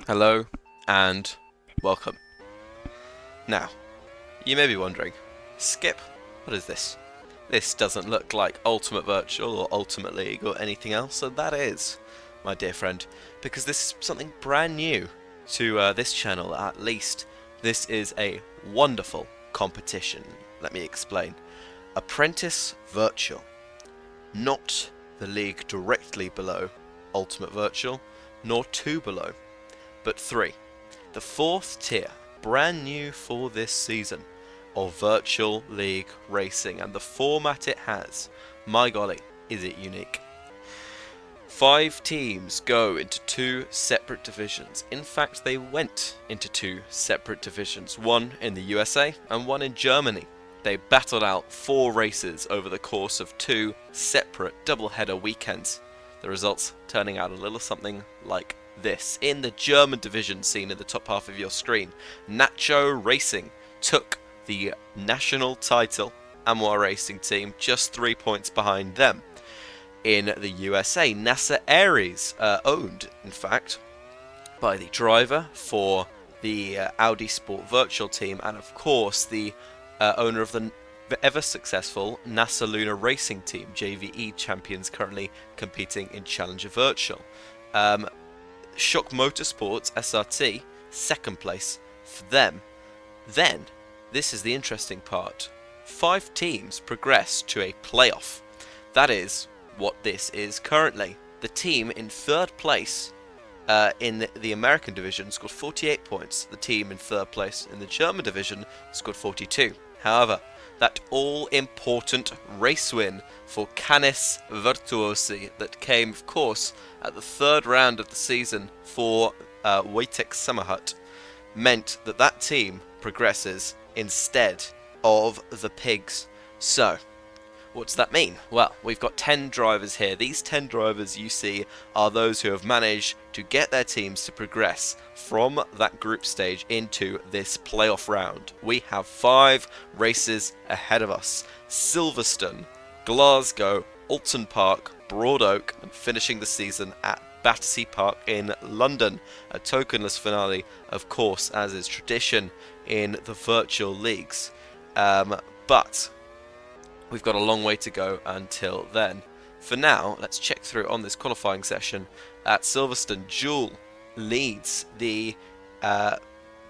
Hello and welcome. Now, you may be wondering, Skip, what is this? This doesn't look like Ultimate Virtual or Ultimate League or anything else, and that is, my dear friend, because this is something brand new to this channel at least. This is a wonderful competition. Let me explain. Apprentice Virtual, not the league directly below Ultimate Virtual, nor two below, but three. The fourth tier, brand new for this season, of Virtual League Racing, and the format it has, my golly, is it unique. 5 teams go into 2 separate divisions. In fact, they went into 2 separate divisions, one in the USA and one in Germany. They battled out 4 races over the course of 2 separate double-header weekends. The results turning out a little something like this. In the German division seen in the top half of your screen, Nacho Racing took the national title. Amwar Racing team just 3 points behind them. In the USA, NASA Aries, owned, in fact, by the driver for the Audi Sport Virtual team, and of course the owner of the ever successful NASA Lunar Racing team, JVE champions currently competing in Challenger Virtual. Shock Motorsports SRT, second place for them. Then, this is the interesting part. 5 teams progress to a playoff. That is what this is currently. The team in third place in the American division scored 48 points. The team in third place in the German division scored 42. However, that all-important race win for Canis Virtuosi that came, of course, at the third round of the season for Wojtek Summerhut meant that that team progresses instead of the Pigs. So, what's that mean? Well, we've got 10 drivers here. These 10 drivers you see are those who have managed to get their teams to progress from that group stage into this playoff round. We have 5 races ahead of us. Silverstone, Glasgow, Alton Park, Broad Oak, and finishing the season at Battersea Park in London. A tokenless finale, of course, as is tradition in the virtual leagues. But we've got a long way to go until then. For now, let's check through on this qualifying session. At Silverstone, Joule leads the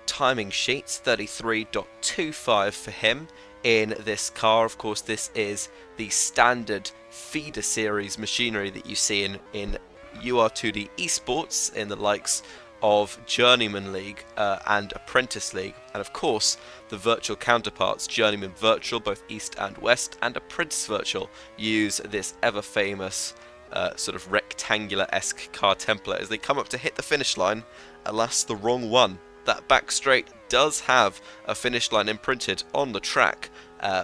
timing sheets, 33.25 for him in this car. Of course, this is the standard feeder series machinery that you see in UR2D esports in the likes of Journeyman League and Apprentice League, and of course the virtual counterparts, Journeyman Virtual, both East and West, and Apprentice Virtual, use this ever famous sort of rectangular-esque car template as they come up to hit the finish line. Alas, the wrong one. That back straight does have a finish line imprinted on the track,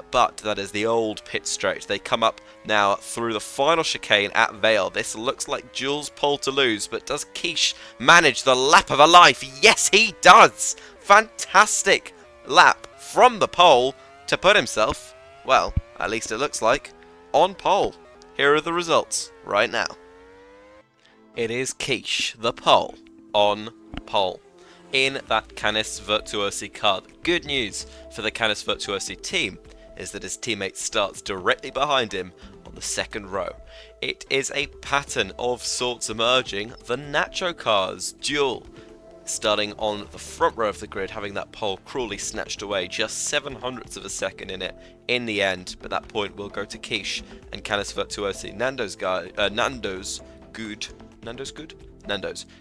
but that is the old pit straight. They come up now through the final chicane at Vale. This looks like Jules' pole to lose, but does Quiche manage the lap of a life? Yes, he does! Fantastic lap from the pole to put himself, well, at least it looks like, on pole. Here are the results right now. It is Quiche, the pole, on pole in that Canis Virtuosi car. The good news for the Canis Virtuosi team is that his teammate starts directly behind him on the second row. It is a pattern of sorts emerging. The Nacho cars duel starting on the front row of the grid, having that pole cruelly snatched away, just 7/100ths of a second in it in the end, but that point will go to Quiche and Canis Virtuosi. Nando's.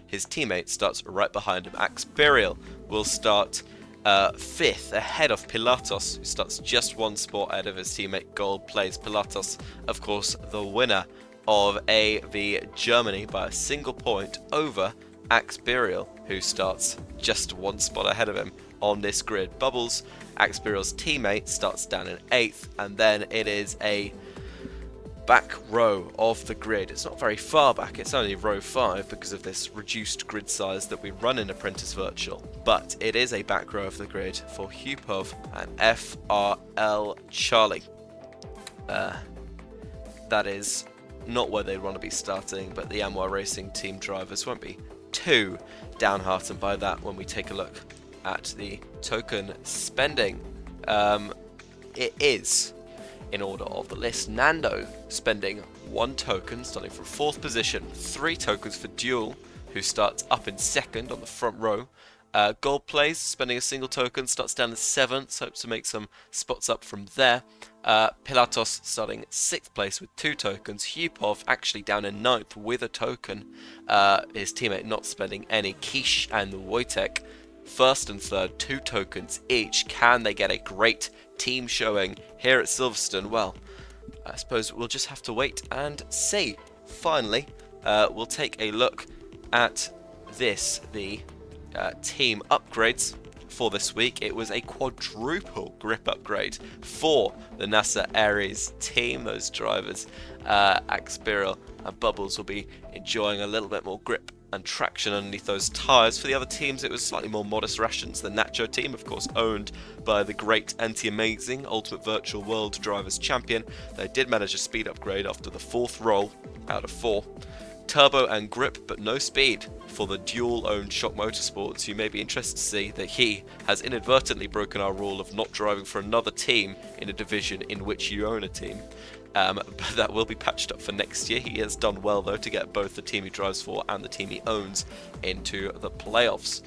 His teammate starts right behind him. Axperial will start 5th, ahead of Pilatos, who starts just 1 spot ahead of his teammate. Gold plays Pilatos, of course, the winner of AV Germany by a single point over Axperial, who starts just 1 spot ahead of him on this grid. Bubbles, Axperial's teammate, starts down in 8th, and then it is a back row of the grid. It's not very far back, it's only row 5 because of this reduced grid size that we run in Apprentice Virtual, but it is a back row of the grid for Hupov and FRL Charlie. That is not where they want to be starting, but the Amwar Racing team drivers won't be R1-2 downhearted by that when we take a look at the token spending. It is, in order of the list, Nando spending 1 token, starting from 4th position, 3 tokens for Duel, who starts up in 2nd on the front row. Gold Plays, spending a single token, starts down in 7th, hopes to make some spots up from there. Pilatos starting 6th place with 2 tokens. Hupov actually down in 9th with a token. His teammate not spending any. Quiche and Wojtek 1st and 3rd, 2 tokens each. Can they get a great team showing here at Silverstone? Well, I suppose we'll just have to wait and see. Finally, we'll take a look at this, the team upgrades for this week. It was a quadruple grip upgrade for the NASA Aries team. Those drivers, Axbiril and Bubbles, will be enjoying a little bit more grip and traction underneath those tyres. For the other teams, it was slightly more modest rations. The Nacho team, of course, owned by the great Anti-Amazing Ultimate Virtual World Drivers Champion. They did manage a speed upgrade after the 4th roll out of 4. Turbo and grip, but no speed for the dual-owned Shock Motorsports. You may be interested to see that he has inadvertently broken our rule of not driving for another team in a division in which you own a team. But that will be patched up for next year. He has done well, though, to get both the team he drives for and the team he owns into the playoffs.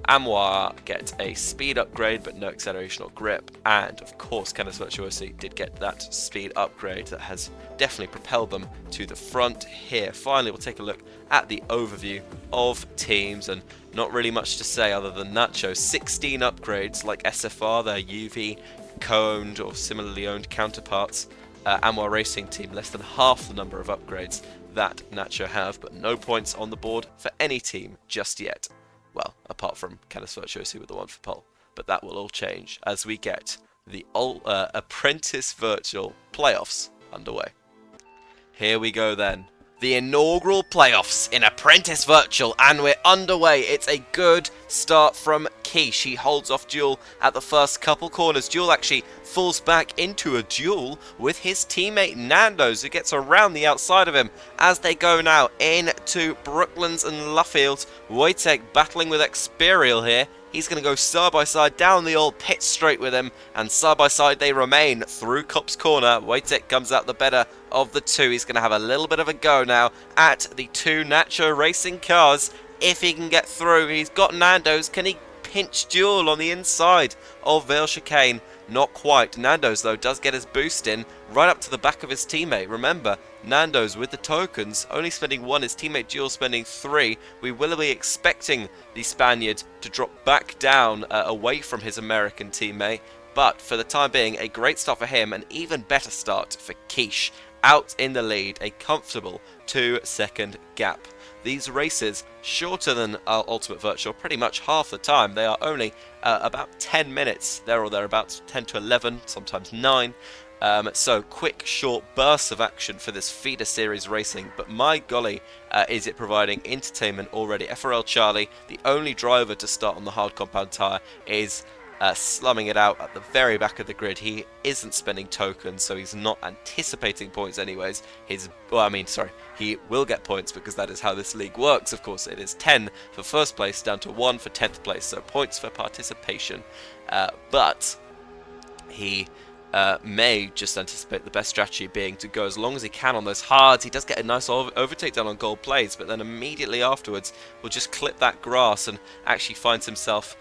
Amoir get a speed upgrade, but no acceleration or grip. And, of course, Canis Virtuosi did get that speed upgrade that has definitely propelled them to the front here. Finally, we'll take a look at the overview of teams, and not really much to say other than Nacho. 16 upgrades like SFR, their UV co-owned or similarly owned counterparts. Amoir Racing Team, less than half the number of upgrades that Nacho have, but no points on the board for any team just yet. Well, apart from Canis Virtuosi with the 1 for pole. But that will all change as we get the Apprentice Virtual Playoffs underway. Here we go then. The inaugural playoffs in Apprentice Virtual, and we're underway. It's a good start from Quiche. He holds off Duel at the first couple corners. Duel actually falls back into a duel with his teammate Nando's, who gets around the outside of him as they go now into Brooklands and Luffield. Wojtek battling with Experial here. He's going to go side by side down the old pit straight with him, and side by side they remain through Cop's corner. Wojtek comes out the better of the 2. He's going to have a little bit of a go now at the 2 Nacho Racing cars. If he can get through, he's got Nando's. Can he pinch Duel on the inside of Vale Chicane? Not quite. Nando's, though, does get his boost in right up to the back of his teammate. Remember, Nando's with the tokens, only spending 1, his teammate Duel spending 3. We will be expecting the Spaniard to drop back down away from his American teammate. But for the time being, a great start for him, an even better start for Quiche. Out in the lead, a comfortable 2-second gap. These races, shorter than Ultimate Virtual, pretty much half the time. They are only about 10 minutes, there or thereabouts, 10 to 11, sometimes 9. So quick, short bursts of action for this feeder series racing, but my golly, is it providing entertainment already. FRL Charlie, the only driver to start on the hard compound tyre, is slumming it out at the very back of the grid. He isn't spending tokens, so he's not anticipating points anyways. He will get points because that is how this league works. Of course, it is 10 for first place down to 1 for 10th place, so points for participation. But he may just anticipate the best strategy being to go as long as he can on those hards. He does get a nice overtake down on gold plays, but then immediately afterwards will just clip that grass and actually finds himself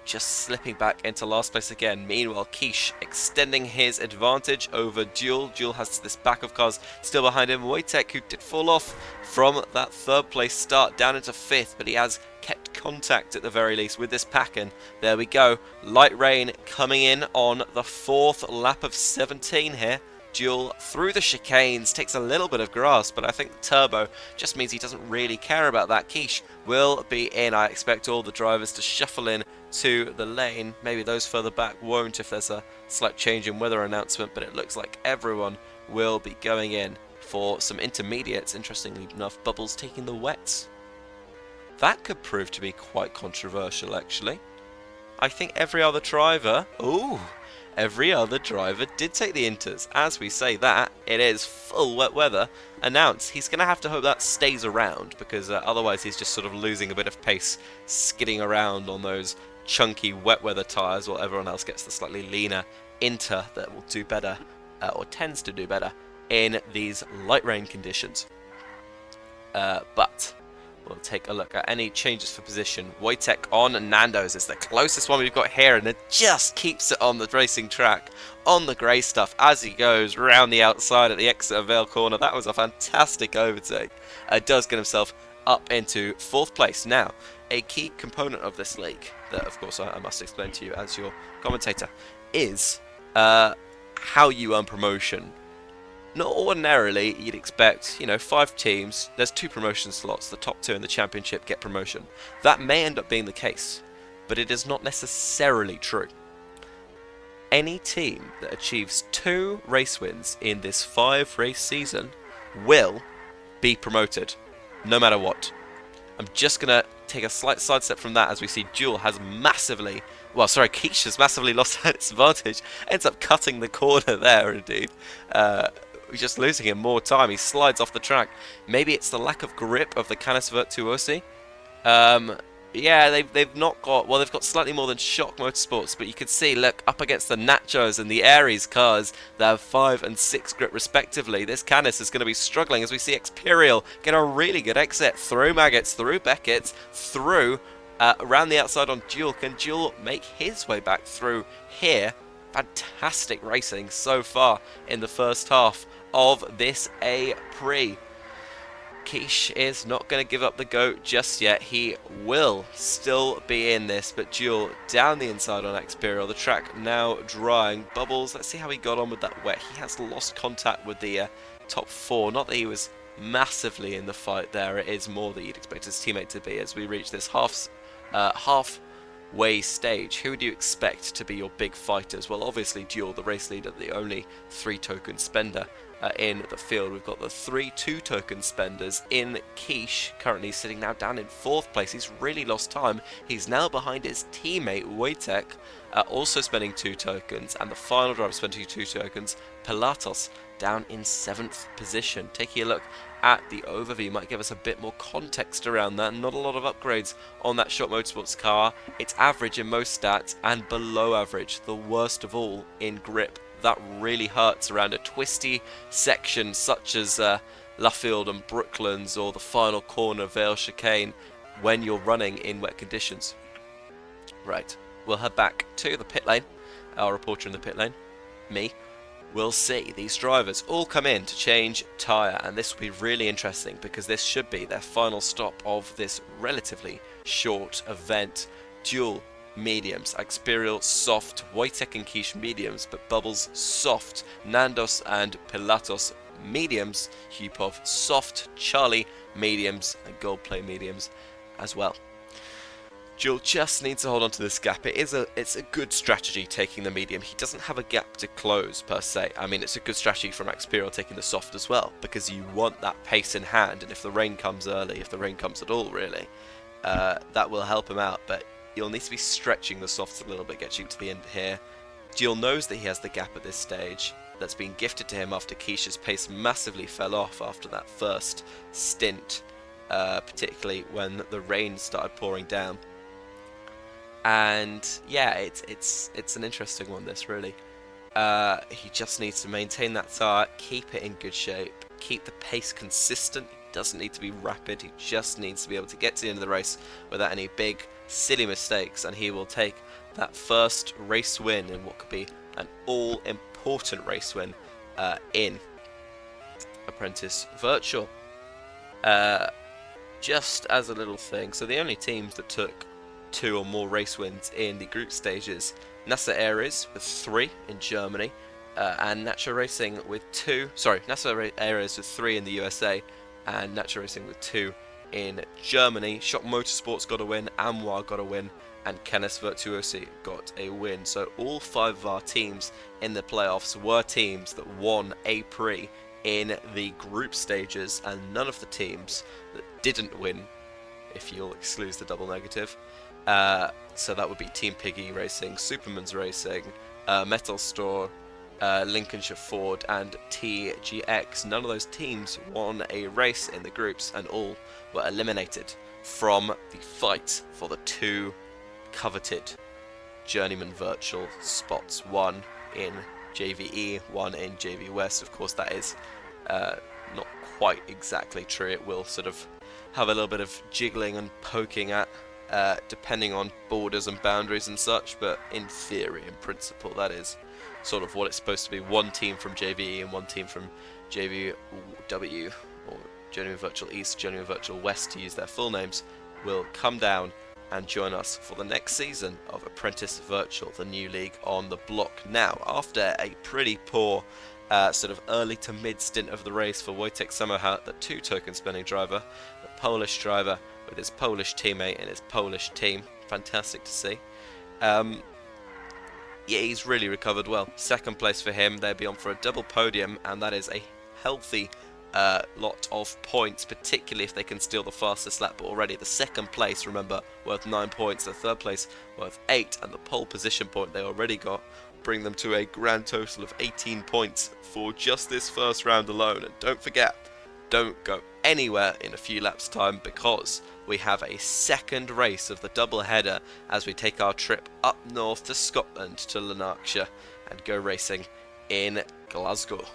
just slipping back into last place again. Meanwhile, Quiche extending his advantage over Duel. Duel has this back of cars still behind him. Wojtek, who did fall off from that 3rd place start down into 5th, but he has kept contact at the very least with this pack, and there we go. Light rain coming in on the 4th lap of 17 here. Duel through the chicanes, takes a little bit of grass, but I think turbo just means he doesn't really care about that. Quiche will be in. I expect all the drivers to shuffle in to the lane. Maybe those further back won't if there's a slight change in weather announcement, but it looks like everyone will be going in for some intermediates. Interestingly enough, Bubbles taking the wets. That could prove to be quite controversial, actually. I think every other driver... Ooh! every other driver did take the inters. As we say that, it is full wet weather announced. He's going to have to hope that stays around, because otherwise he's just sort of losing a bit of pace, skidding around on those chunky wet weather tyres, while everyone else gets the slightly leaner inter that will do better, or tends to do better, in these light rain conditions. But we'll take a look at any changes for position. Wojtek on Nando's is the closest one we've got here, and it just keeps it on the racing track, on the grey stuff, as he goes round the outside at the exit of Vale Corner. That was a fantastic overtake. Does get himself up into 4th place. Now, a key component of this league, that of course I must explain to you as your commentator, is how you earn promotion. Not ordinarily, you'd expect, 5 teams, there's 2 promotion slots, the top 2 in the championship get promotion. That may end up being the case, but it is not necessarily true. Any team that achieves 2 race wins in this 5-race season will be promoted, no matter what. I'm just going to take a slight sidestep from that, as we see Keish has massively lost its advantage, ends up cutting the corner there indeed. Just losing him more time. He slides off the track. Maybe it's the lack of grip of the Canis Virtuosi. Yeah, they've not got, well, they've got slightly more than Shock Motorsports, but you can see, look, up against the Nachos and the Aries cars that have 5 and 6 grip respectively, this Canis is going to be struggling, as we see Experial get a really good exit through Maggots, through Beckett, through around the outside on Duel. Can Duel make his way back through here? Fantastic racing so far in the first half of this A-Prix. Keish is not going to give up the goat just yet. He will still be in this, but Duel down the inside on Experial. The track now drying. Bubbles, let's see how he got on with that wet. He has lost contact with the top 4. Not that he was massively in the fight there. It is more that you'd expect his teammate to be as we reach this halfway stage. Who would you expect to be your big fighters? Well, obviously Duel, the race leader, the only 3 token spender in the field. We've got the 3 2-token spenders in Keish, currently sitting now down in 4th place. He's really lost time. He's now behind his teammate Wojtek, also spending 2 tokens, and the final driver spending 2 tokens, Pilatos, down in 7th position. Taking a look at the overview might give us a bit more context around that. Not a lot of upgrades on that Shock Motorsports car. It's average in most stats and below average, the worst of all, in grip. That really hurts around a twisty section such as Luffield and Brooklands, or the final corner Vale Chicane, when you're running in wet conditions. Right, we'll head back to the pit lane. Our reporter in the pit lane, me, will see these drivers all come in to change tyre, and this will be really interesting because this should be their final stop of this relatively short event. Duel mediums, Experial soft, Wojtek and Keish mediums, but Bubbles soft, Nandos and Pilatos mediums, Hupov soft, Charlie mediums, and Goldplay mediums as well. Duel just needs to hold on to this gap. It's a good strategy taking the medium. He doesn't have a gap to close per se. I mean, it's a good strategy from Experial taking the soft as well, because you want that pace in hand, and if the rain comes early, if the rain comes at all really, that will help him out. But you'll need to be stretching the softs a little bit, get you to the end here. Duel knows that he has the gap at this stage. That's been gifted to him after Keish's pace massively fell off after that first stint, particularly when the rain started pouring down. And yeah, it's an interesting one, this really. He just needs to maintain that tyre, keep it in good shape, keep the pace consistent. He doesn't need to be rapid, he just needs to be able to get to the end of the race without any big silly mistakes, and he will take that first race win in what could be an all-important race win in Apprentice Virtual. Just as a little thing, so the only teams that took 2 or more race wins in the group stages, NASA Aries with 3 in Germany, and Nacho Racing with 2, NASA Aries with 3 in the USA, and Nacho Racing with 2 in Germany. Shock Motorsports got a win, Amwar got a win, and Canis Virtuosi got a win. So all 5 of our teams in the playoffs were teams that won A-Prix in the group stages, and none of the teams that didn't win, if you'll exclude the double negative. So that would be Team Piggy Racing, Superman's Racing, Metal Store, Lincolnshire Ford and TGX. None of those teams won a race in the groups and all were eliminated from the fight for the two coveted Journeyman Virtual spots. One in JVE, one in JV West. Of course, that is not quite exactly true. It will sort of have a little bit of jiggling and poking at depending on borders and boundaries and such, but in theory, in principle, that is sort of what it's supposed to be. One team from JVE and one team from JVW, or Journeyman Virtual East, Journeyman Virtual West, to use their full names, will come down and join us for the next season of Apprentice Virtual, the new league on the block. Now, after a pretty poor sort of early to mid stint of the race for Wojtek Samocha, the two token spending driver, the Polish driver with his Polish teammate and his Polish team. Fantastic to see. Yeah, he's really recovered well. Second place for him. They'll be on for a double podium, and that is a healthy lot of points, particularly if they can steal the fastest lap. But already the second place, remember, worth 9 points, the third place worth 8, and the pole position point they already got bring them to a grand total of 18 points for just this first round alone. And don't forget, don't go anywhere in a few laps time, because we have a second race of the double header as we take our trip up north to Scotland, to Lanarkshire, and go racing in Glasgow.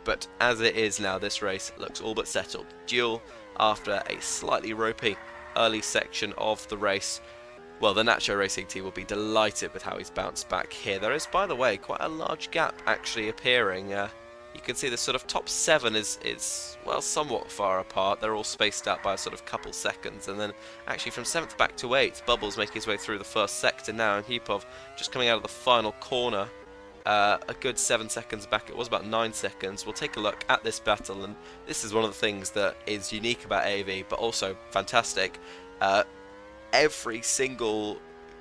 But as it is now, this race looks all but settled. Duel after a slightly ropey early section of the race. Well, the Nacho Racing team will be delighted with how he's bounced back here. There is, by the way, quite a large gap actually appearing. You can see the sort of top 7 is well, somewhat far apart. They're all spaced out by a sort of couple seconds. And then actually from 7th back to 8th, Bubbles making his way through the first sector now, and Hupov just coming out of the final corner. A good 7 seconds back. It was about 9 seconds. We'll take a look at this battle, and this is one of the things that is unique about AV, but also fantastic. Every single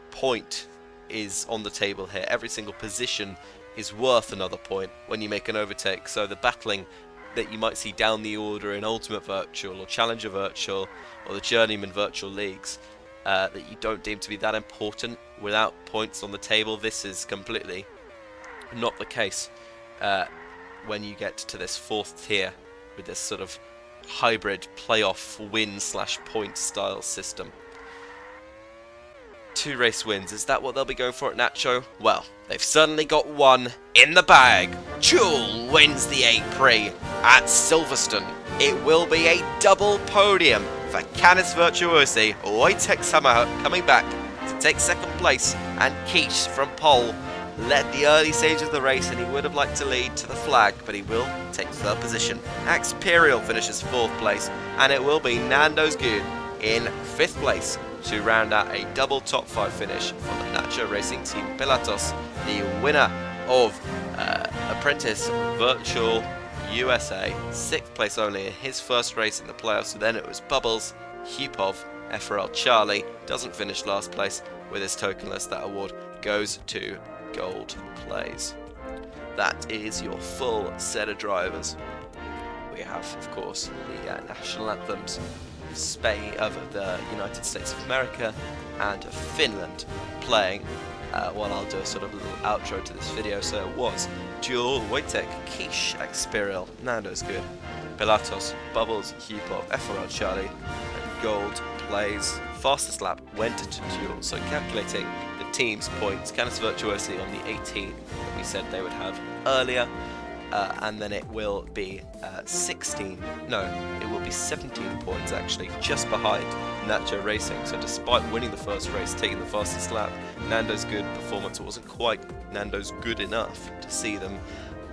point is on the table here. Every single position is worth another point when you make an overtake. So the battling that you might see down the order in Ultimate Virtual or Challenger Virtual or the Journeyman Virtual leagues that you don't deem to be that important without points on the table, this is completely not the case when you get to this 4th tier with this sort of hybrid playoff win/point style system. 2 race wins, is that what they'll be going for at Nacho? Well, they've certainly got one in the bag. Jewel wins the A-PRIX at Silverstone. It will be a double podium for Canis Virtuosi, Wojtek Samocha coming back to take 2nd place, and Quiche from pole led the early stage of the race, and he would have liked to lead to the flag, but he will take 3rd position. Axperial finishes 4th place, and it will be Nando's Good in 5th place to round out a double top 5 finish for the Nacho Racing Team Pilatos, the winner of Apprentice Virtual USA, 6th place only in his first race in the playoffs. So then it was Bubbles, Hupov, FRL Charlie, doesn't finish last place with his tokenless. That award goes to Gold Plays. That is your full set of drivers. We have, of course, the national anthems of Spain, of the United States of America, and of Finland playing while I'll do a sort of little outro to this video. So it was Duel, Wojtek, Quiche, Axperial, Nando's Good, Pilatos, Bubbles, Hupov, FRL Charlie, and Gold Plays. Fastest lap went to Duel. So calculating the team's points, Canis Virtuosi on the 18 that we said they would have earlier, and then it will be 17 points actually, just behind Nacho Racing. So despite winning the first race, taking the fastest lap, Nando's Good performance wasn't quite Nando's good enough to see them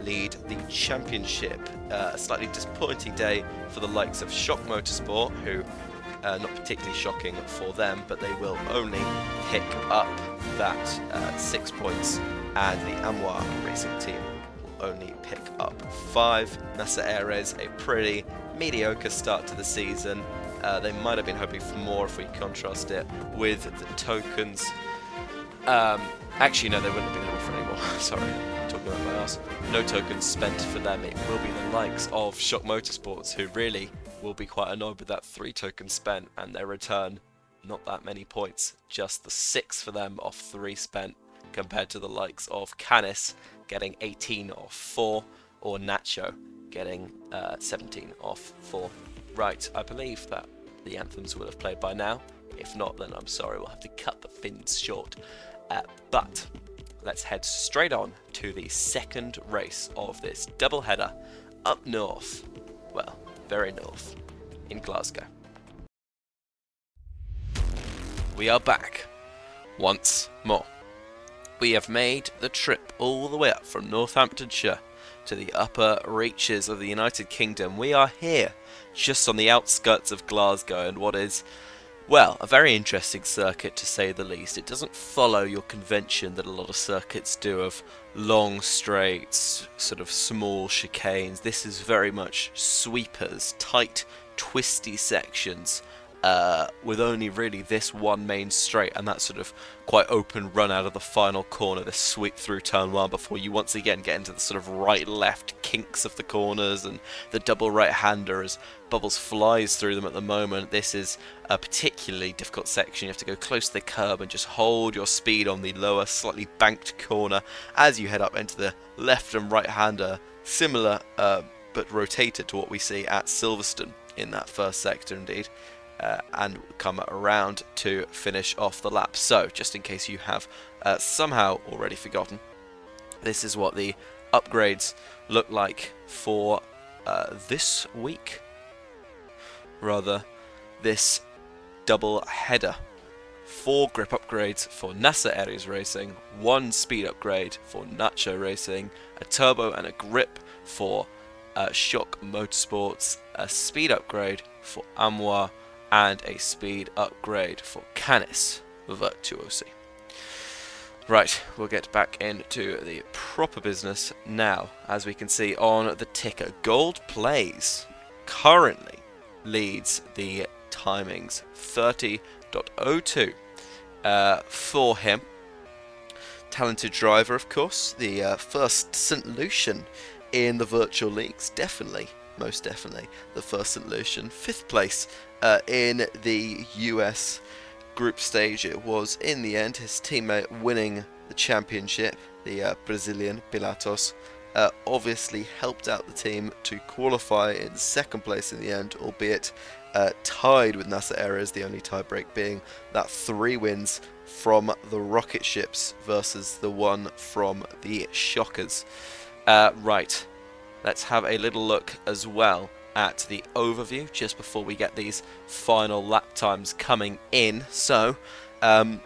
lead the championship. A slightly disappointing day for the likes of Shock Motorsport, who not particularly shocking for them, but they will only pick up that 6 points, and the Amoir Racing team will only pick up 5. NASA Aires, a pretty mediocre start to the season. They might have been hoping for more if we contrast it with the tokens. Actually, no, they wouldn't have been hoping for any more. Sorry, I'm talking about my ass. No tokens spent for them. It will be the likes of Shock Motorsports, who really will be quite annoyed with that 3 tokens spent and their return. Not that many points, just the 6 for them off 3 spent. compared to the likes of Canis getting 18 off 4, or Nacho getting 17 off 4. Right, I believe that the anthems will have played by now. If not, then I'm sorry, we'll have to cut the fins short. But let's head straight on to the second race of this doubleheader up north. Well, very north, in Glasgow. We are back once more. We have made the trip all the way up from Northamptonshire to the upper reaches of the United Kingdom. We are here just on the outskirts of Glasgow, and what is, well, a very interesting circuit to say the least. It doesn't follow your convention that a lot of circuits do of long straights, sort of small chicanes. This is very much sweepers, tight, twisty sections, with only really this one main straight and that sort of quite open run out of the final corner, this sweep through turn 1 before you once again get into the sort of right-left kinks of the corners and the double right-hander as Bubbles flies through them at the moment. This is a particularly difficult section. You have to go close to the curb and just hold your speed on the lower, slightly banked corner as you head up into the left and right-hander, similar but rotated to what we see at Silverstone in that first sector indeed. And come around to finish off the lap. So, just in case you have somehow already forgotten, this is what the upgrades look like for this week. Rather, this double header. 4 grip upgrades for NASA Aries Racing, 1 speed upgrade for Nacho Racing, a turbo and a grip for Shock Motorsports, a speed upgrade for Amoir, and a speed upgrade for Canis Virtuosi. Right, we'll get back into the proper business now. As we can see on the ticker, Gold Plays currently leads the timings, 30.02 for him. Talented driver, of course, the first St. Lucian in the virtual leagues, definitely. Most definitely the first St. Lucian. 5th place in the US group stage. It was in the end his teammate winning the championship, the Brazilian Pilatos, obviously helped out the team to qualify in 2nd place in the end, albeit tied with NASA Aries, the only tiebreak being that 3 wins from the rocket ships versus the 1 from the Shockers. Right. Let's have a little look as well at the overview just before we get these final lap times coming in. So, the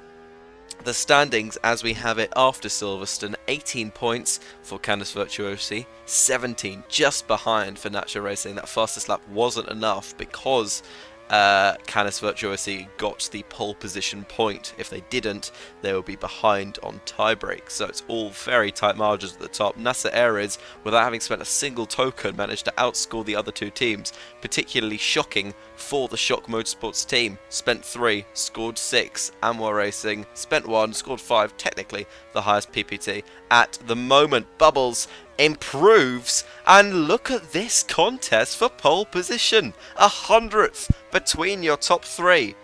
standings as we have it after Silverstone, 18 points for Canis Virtuosi, 17 just behind for Nacho Racing. That fastest lap wasn't enough because Canis Virtuosi got the pole position point. If they didn't, they would be behind on tiebreak. So it's all very tight margins at the top. NASA Aries, without having spent a single token, managed to outscore the other 2 teams. Particularly shocking for the Shock Motorsports team. Spent 3, scored 6. Amoir Racing spent 1, scored 5. Technically the highest PPT at the moment. Bubbles improves, and look at this contest for pole position, 100th between your top 3.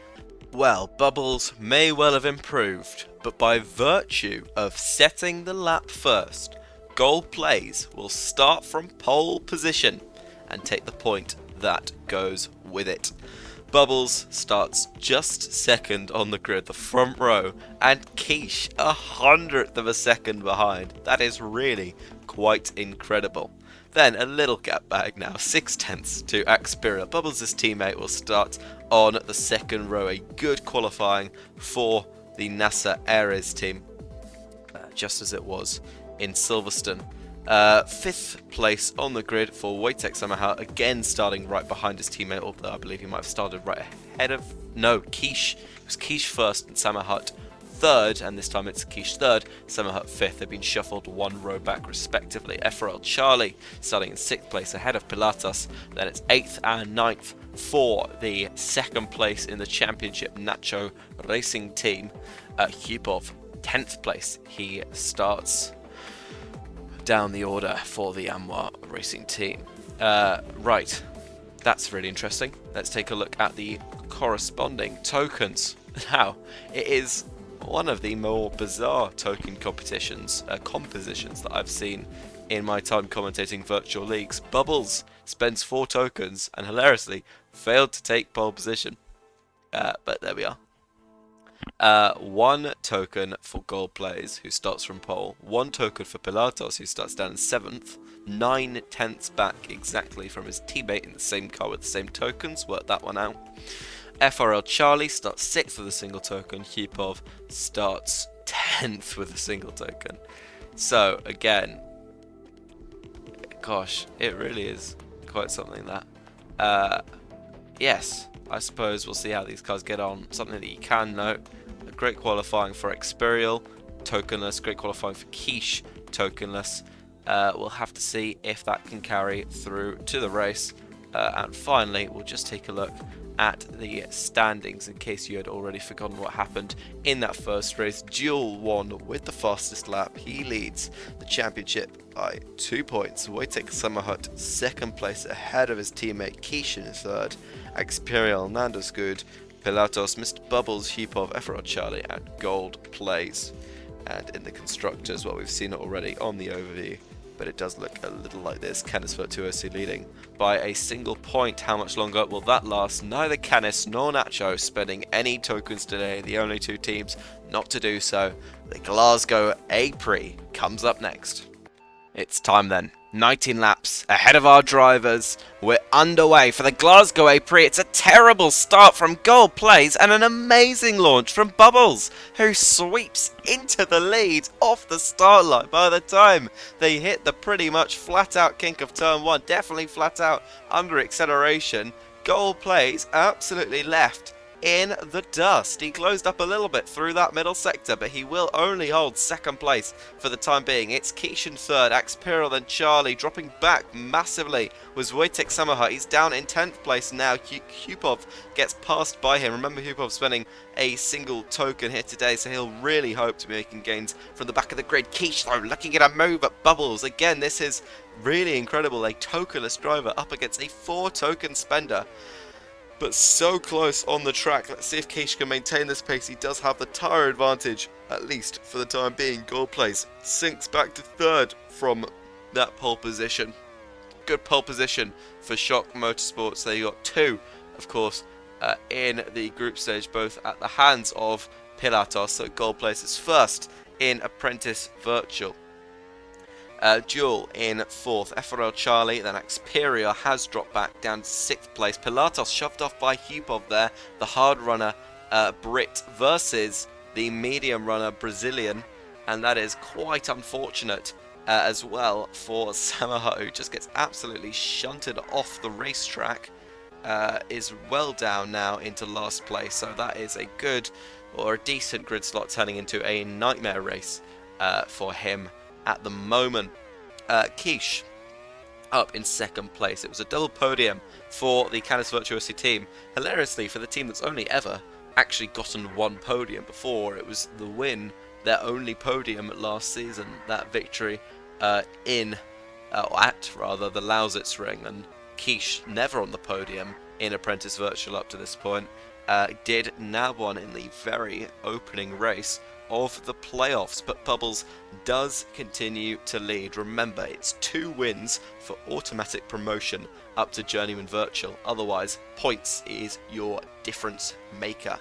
Well, Bubbles may well have improved, but by virtue of setting the lap first, Gold Plays will start from pole position and take the point that goes with it. Bubbles starts just 2nd on the grid, the front row, and Quiche 100th of a second behind. That is really quite incredible. Then a little gap bag now, 6/10 to Axpira. Bubbles' teammate will start on the 2nd row. A good qualifying for the NASA Aries team, just as it was in Silverstone. 5th place on the grid for Wojtek Samaha, again starting right behind his teammate, although I believe he might have started right ahead of... No, Quiche. It was Quiche 1st and Samaha 3rd, and this time it's Quiche 3rd, Samaha 5th. They've been shuffled 1 row back respectively. FRL Charlie starting in 6th place ahead of Pilatus. Then it's 8th and 9th for the 2nd place in the championship Nacho Racing team. Hupov 10th place. He starts down the order for the Amoir Racing team. Right, that's really interesting. Let's take a look at the corresponding tokens. Now, it is one of the more bizarre token compositions that I've seen in my time commentating virtual leagues. Bubbles spends 4 tokens and hilariously failed to take pole position. But there we are. 1 token for Gold Plays, who starts from pole. 1 token for Pilatos, who starts down in 7th. 9 tenths back exactly from his teammate in the same car with the same tokens. Work that one out. FRL Charlie starts 6th with a single token. Hupov starts 10th with a single token. So, again, gosh, it really is quite something that. Yes, I suppose we'll see how these cars get on. Something that you can note, a great qualifying for Experial, tokenless, great qualifying for Quiche, tokenless. We'll have to see if that can carry through to the race. And finally, we'll just take a look at the standings in case you had already forgotten what happened in that first race. Duel won with the fastest lap. He leads the championship by 2 points. Wojtek Summerhut second place ahead of his teammate Quiche in third. Experial, Nando's Good, Pilatos, Mr. Bubbles, Hupov, Efrod Charlie, and Gold Plays. And in the constructors, well, we've seen it already on the overview, but it does look a little like this. Canis Virtuosi leading by a single point. How much longer will that last? Neither Canis nor Nacho spending any tokens today. The only 2 teams not to do so. The Glasgow A-PRIX comes up next. It's time then. 19 laps ahead of our drivers. We're underway for the Glasgow A-PRIX. It's a terrible start from Gold Plays and an amazing launch from Bubbles, who sweeps into the lead off the start line. By the time they hit the pretty much flat out kink of turn 1, definitely flat out under acceleration, Gold Plays absolutely left in the dust. He closed up a little bit through that middle sector, but he will only hold second place for the time being. It's Quiche in third, Axpiril, then Charlie. Dropping back massively was Wojtek Summerhut. He's down in 10th place now. Hupov gets passed by him. Remember, Hupov spending a single token here today, so he'll really hope to be making gains from the back of the grid. Quiche, though, looking at a move at Bubbles. Again, this is really incredible. A tokenless driver up against a 4 token spender, but so close on the track. Let's see if Quiche can maintain this pace. He does have the tyre advantage, at least for the time being. Gold Plays sinks back to third from that pole position. Good pole position for Shock Motorsports. They got 2, of course, in the group stage, both at the hands of Pilatos. So Gold Plays is first in Apprentice Virtual. Duel in 4th, FRL Charlie, then Xperia has dropped back down to 6th place. Pilatos shoved off by Hupov there, the hard runner Brit versus the medium runner Brazilian, and that is quite unfortunate as well for Samaha, who just gets absolutely shunted off the racetrack, is well down now into last place. So that is a good or a decent grid slot turning into a nightmare race for him at the moment. Quiche up in second place. It was a double podium for the Canis Virtuosi team. Hilariously, for the team that's only ever actually gotten 1 podium before, it was the win, their only podium last season, that victory at the Lausitz Ring, and Quiche never on the podium in Apprentice Virtual up to this point. Did nab one in the very opening race of the playoffs, but Bubbles does continue to lead. Remember, it's 2 wins for automatic promotion up to Journeyman Virtual. Otherwise, points is your difference maker.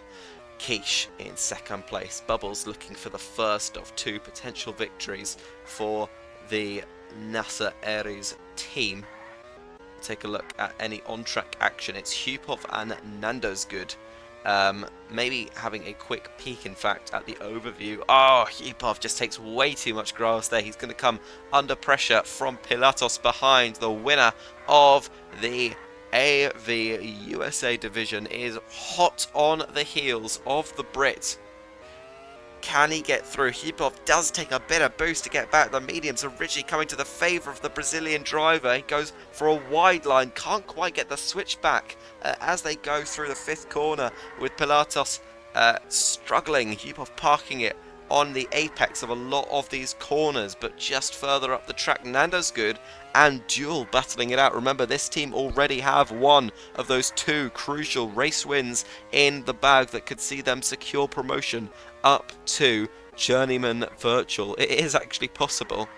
Quiche in second place. Bubbles looking for the first of 2 potential victories for the NASA Aries team. Take a look at any on-track action. It's Hupov and Nando's Good. Maybe having a quick peek, in fact, at the overview. Oh, Hupov just takes way too much grass there. He's going to come under pressure from Pilatos behind. The winner of the AV USA division is hot on the heels of the Brit. Can he get through? Hupov does take a bit of boost to get back. The mediums originally coming to the favour of the Brazilian driver. He goes for a wide line. Can't quite get the switch back as they go through the 5th corner with Pilatos struggling. Hupov parking it on the apex of a lot of these corners, but just further up the track. Nando's good, and Duel battling it out. Remember, this team already have one of those 2 crucial race wins in the bag that could see them secure promotion up to Journeyman Virtual. It is actually possible.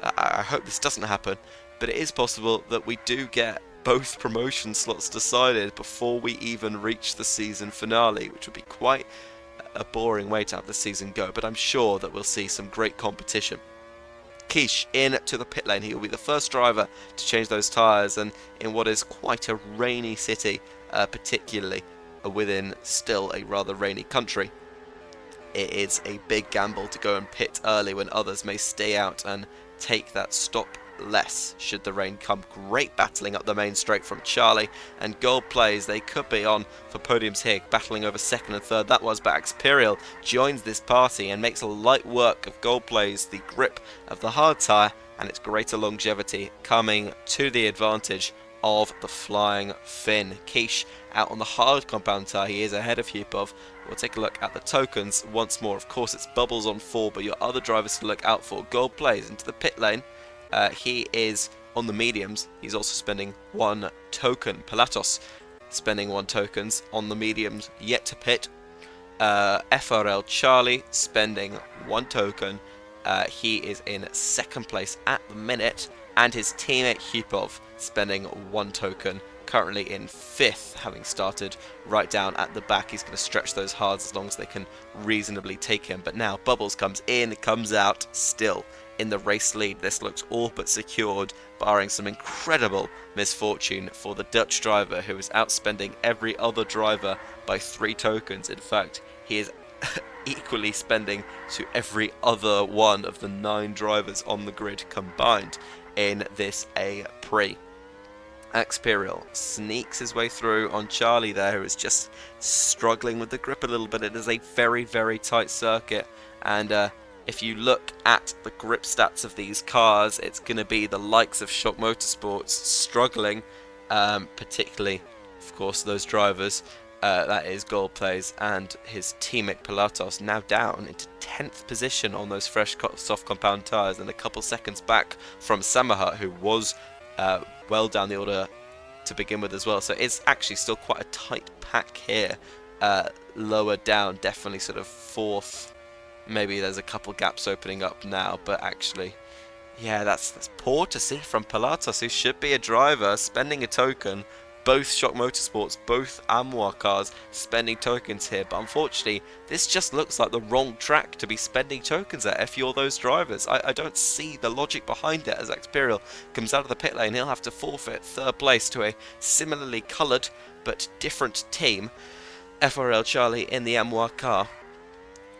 I hope this doesn't happen, but it is possible that we do get both promotion slots decided before we even reach the season finale, which would be quite a boring way to have the season go, but I'm sure that we'll see some great competition. Quiche into the pit lane. He will be the first driver to change those tyres, and in what is quite a rainy city, particularly within still a rather rainy country, it is a big gamble to go and pit early when others may stay out and take that stop less should the rain come. Great battling up the main straight from Charlie, and Gold plays. They could be on for podiums here, battling over second and third. That was, but Imperial joins this party and makes a light work of Gold plays, the grip of the hard tyre and its greater longevity coming to the advantage of the Flying Finn. Quiche out on the hard compound tyre. He is ahead of Hupov. We'll take a look at the tokens once more. Of course, it's Bubbles on 4, but your other drivers to look out for. Gold plays into the pit lane. He is on the mediums. He's also spending 1 token. Pilatos spending 1 tokens on the mediums, yet to pit. FRL Charlie spending 1 token. He is in second place at the minute, and his teammate Hupov spending 1 token, currently in 5th, having started right down at the back. He's going to stretch those hards as long as they can reasonably take him. But now Bubbles comes in, comes out, still in the race lead. This looks all but secured, barring some incredible misfortune for the Dutch driver, who is outspending every other driver by 3 tokens. In fact, he is equally spending to every other one of the 9 drivers on the grid combined in this A-PRIX. Imperial sneaks his way through on Charlie there, who is just struggling with the grip a little bit. It is a very, very tight circuit, and if you look at the grip stats of these cars, it's going to be the likes of Shock Motorsports struggling, particularly, of course, those drivers. That is Gold plays, and his teammate Pilatos now down into 10th position on those fresh soft compound tyres, and a couple seconds back from Samahat, who was well down the order to begin with as well. So it's actually still quite a tight pack here. Lower down, definitely sort of 4th. Maybe there's a couple gaps opening up now, but actually, yeah, that's poor to see from Pilatos, who should be a driver, spending a token. Both Shock Motorsports, both Amoir cars spending tokens here, but unfortunately this just looks like the wrong track to be spending tokens at if you're those drivers. I don't see the logic behind it. As Imperial comes out of the pit lane, he'll have to forfeit 3rd place to a similarly coloured but different team, FRL Charlie in the Amoir car.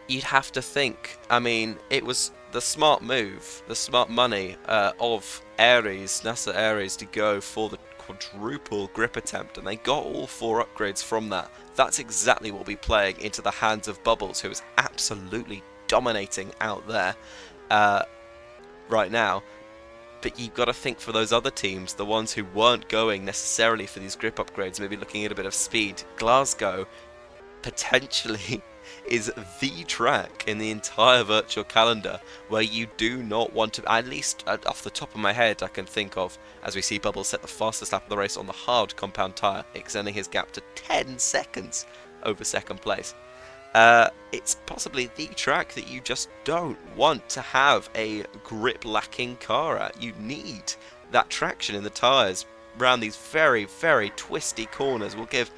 You'd have to think, I mean, it was the smart move, the smart money of Aries, NASA Aries, to go for the quadruple grip attempt, and they got all 4 upgrades from that. That's exactly what we'll be playing into the hands of Bubbles, who is absolutely dominating out there right now. But you've got to think for those other teams, the ones who weren't going necessarily for these grip upgrades, maybe looking at a bit of speed. Glasgow potentially is the track in the entire virtual calendar where you do not want to, at least off the top of my head, I can think of, as we see Bubbles set the fastest lap of the race on the hard compound tyre, extending his gap to 10 seconds over second place. It's possibly the track that you just don't want to have a grip lacking car at. You need that traction in the tyres around these very, very twisty corners. We'll get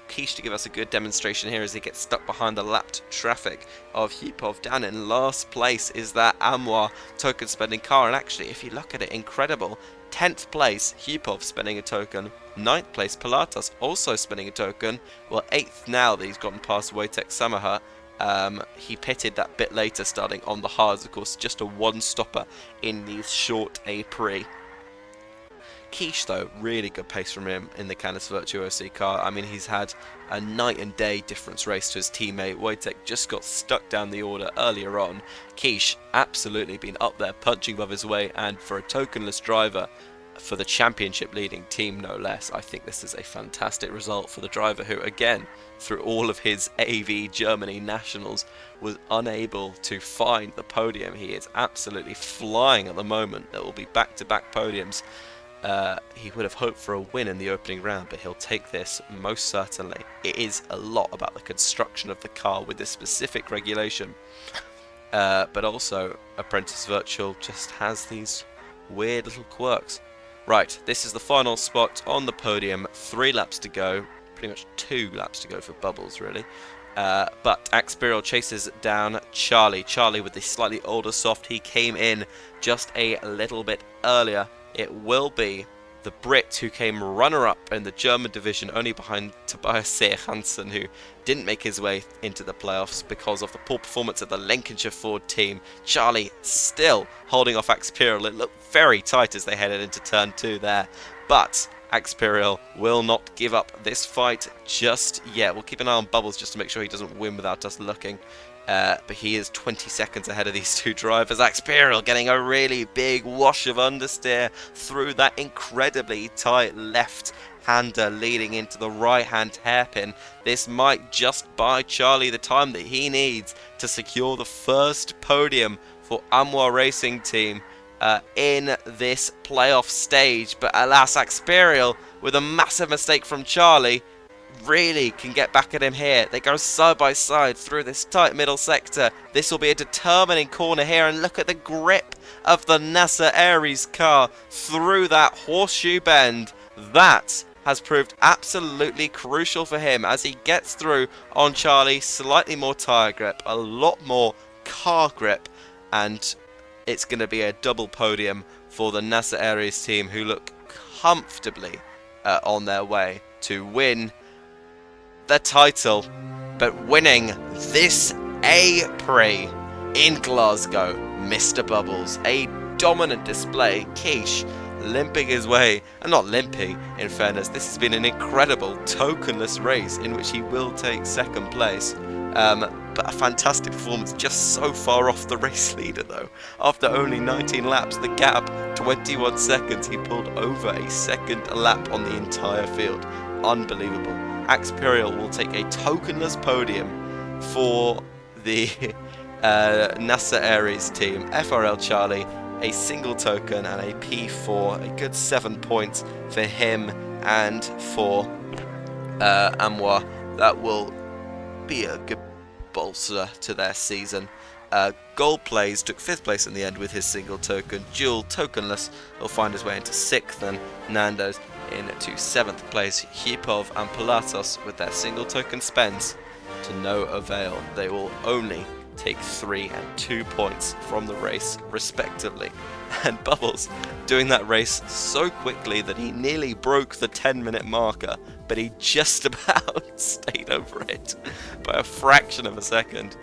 Quiche to give us a good demonstration here as he gets stuck behind the lapped traffic of Hupov. Down in last place is that Amoir token spending car, and actually if you look at it, incredible. 10th place Hupov spending a token, 9th place Pilatos also spending a token, well 8th now that he's gotten past Wojtek Samahat. He pitted that bit later, starting on the hards, of course, just a 1-stopper in these short A-PRIX. Quiche, though, really good pace from him in the Canis Virtuosi car. I mean, he's had a night and day difference race to his teammate. Wojtek just got stuck down the order earlier on. Quiche absolutely been up there punching above his weight, and for a tokenless driver, for the championship leading team, no less. I think this is a fantastic result for the driver who, again, through all of his AV Germany nationals, was unable to find the podium. He is absolutely flying at the moment. There will be back-to-back podiums. He would have hoped for a win in the opening round, but he'll take this most certainly. It is a lot about the construction of the car with this specific regulation. But also, Apprentice Virtual just has these weird little quirks. Right, this is the final spot on the podium. 3 laps to go. Pretty much 2 laps to go for Bubbles, really. But Axperial chases down Charlie. Charlie with the slightly older soft. He came in just a little bit earlier. It will be the Brit who came runner-up in the German division, only behind Tobias Seer Hansen, who didn't make his way into the playoffs because of the poor performance of the Lincolnshire Ford team. Charlie still holding off Axperial. It looked very tight as they headed into turn 2 there, but Axperial will not give up this fight just yet. We'll keep an eye on Bubbles just to make sure he doesn't win without us looking. But he is 20 seconds ahead of these 2 drivers. Axperial getting a really big wash of understeer through that incredibly tight left-hander leading into the right-hand hairpin. This might just buy Charlie the time that he needs to secure the first podium for Amwa Racing Team in this playoff stage. But alas, Axperial, with a massive mistake from Charlie, really can get back at him here. They go side by side through this tight middle sector. This will be a determining corner here, and look at the grip of the NASA Aries car through that horseshoe bend. That has proved absolutely crucial for him as he gets through on Charlie. Slightly more tyre grip, a lot more car grip, and it's going to be a double podium for the NASA Aries team, who look comfortably on their way to win the title, but winning this A-Prix in Glasgow. Mr. Bubbles, a dominant display. Quiche limping his way, and not limping in fairness, this has been an incredible tokenless race in which he will take second place. But a fantastic performance, just so far off the race leader though. After only 19 laps, the gap 21 seconds, he pulled over a second lap on the entire field. Unbelievable. Axperial will take a tokenless podium for the NASA Aries team. FRL Charlie, a single token and a P4, a good 7 points for him and for Amwa. That will be a good bolster to their season. Gold Plays took 5th place in the end with his single token. Dual tokenless will find his way into 6th, and Nando's into 7th place. Hipov and Pilatos with their single token spends to no avail. They will only take 3 and 2 points from the race respectively. And Bubbles doing that race so quickly that he nearly broke the 10-minute marker, but he just about stayed over it by a fraction of a second.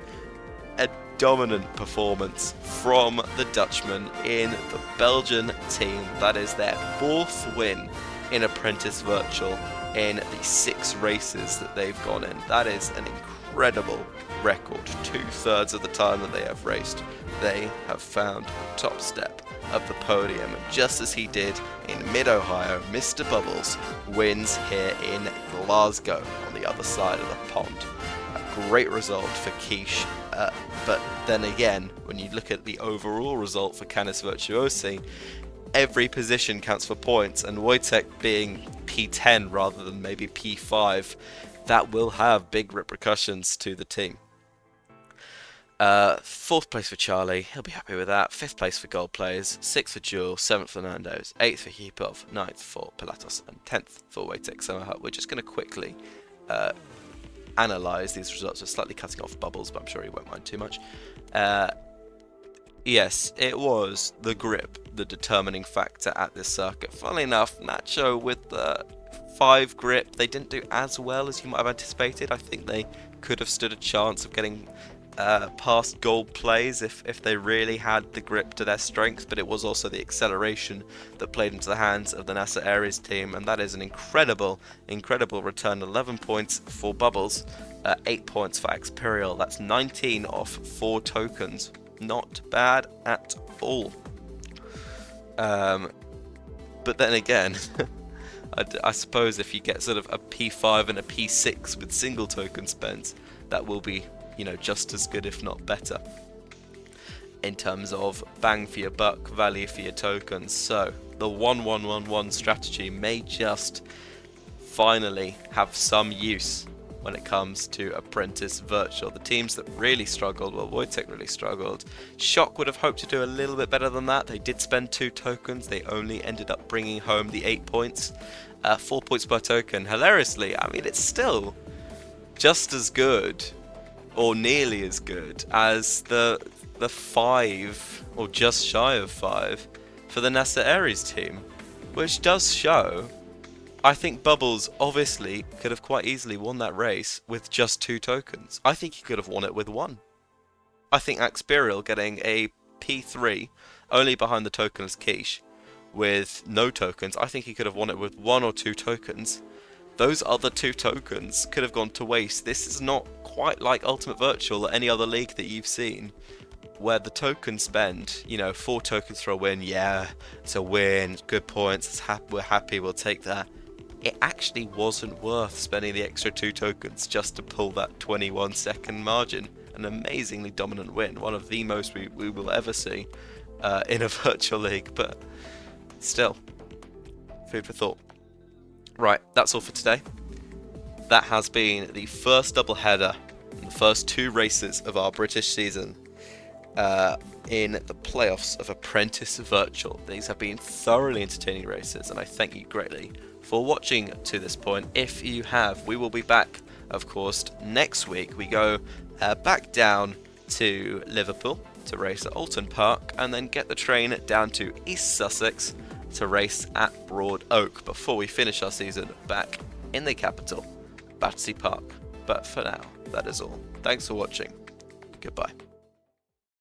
A dominant performance from the Dutchman in the Belgian team. That is their 4th win in Apprentice Virtual in the 6 races that they've gone in. That is an incredible record. 2/3 of the time that they have raced, they have found the top step of the podium. Just as he did in Mid-Ohio, Mr. Bubbles wins here in Glasgow on the other side of the pond. A great result for Quiche, but then again, when you look at the overall result for Canis Virtuosi, every position counts for points, and Wojtek being P10 rather than maybe P5, that will have big repercussions to the team. 4th place for Charlie, he'll be happy with that. 5th place for Gold Players, 6th for Jewel, 7th for Nando's, 8th for Hipov, 9th for Pilatos, and 10th for Wojtek. So we're just going to quickly analyse these results. We're slightly cutting off Bubbles, but I'm sure he won't mind too much. Yes, it was the grip, the determining factor at this circuit. Funnily enough, Nacho with the 5 grip, they didn't do as well as you might have anticipated. I think they could have stood a chance of getting past Gold Plays if they really had the grip to their strength, but it was also the acceleration that played into the hands of the NASA Aries team, and that is an incredible return. 11 points for Bubbles, 8 points for Axperial. That's 19 off 4 tokens. Not bad at all. But then again, I suppose if you get sort of a P5 and a P6 with single token spends, that will be, you know, just as good if not better in terms of bang for your buck, value for your tokens. So the 1-1-1-1 strategy may just finally have some use when it comes to Apprentice Virtual. The teams that really struggled, well, Wojtek really struggled. Shock would have hoped to do a little bit better than that. They did spend 2 tokens. They only ended up bringing home the 8 points. 4 points per token. Hilariously, I mean, it's still just as good, or nearly as good, as the 5, or just shy of 5, for the NASA Ares team. Which does show, I think Bubbles obviously could have quite easily won that race with just 2 tokens. I think he could have won it with 1. I think Axperial getting a P3 only behind the tokenless quiche with no tokens, I think he could have won it with 1 or 2 tokens. Those other 2 tokens could have gone to waste. This is not quite like Ultimate Virtual or any other league that you've seen, where the token spend, you know, 4 tokens for a win, yeah, it's a win, good points, we're happy, we'll take that. It actually wasn't worth spending the extra 2 tokens just to pull that 21-second margin. An amazingly dominant win, one of the most we will ever see in a virtual league, but still, food for thought. Right, that's all for today. That has been the first doubleheader in the first 2 races of our British season in the playoffs of Apprentice Virtual. These have been thoroughly entertaining races, and I thank you greatly for watching to this point. If you have, we will be back, of course, next week. We go back down to Liverpool to race at Alton Park, and then get the train down to East Sussex to race at Broad Oak before we finish our season back in the capital, Battersea Park. But for now, that is all. Thanks for watching. Goodbye.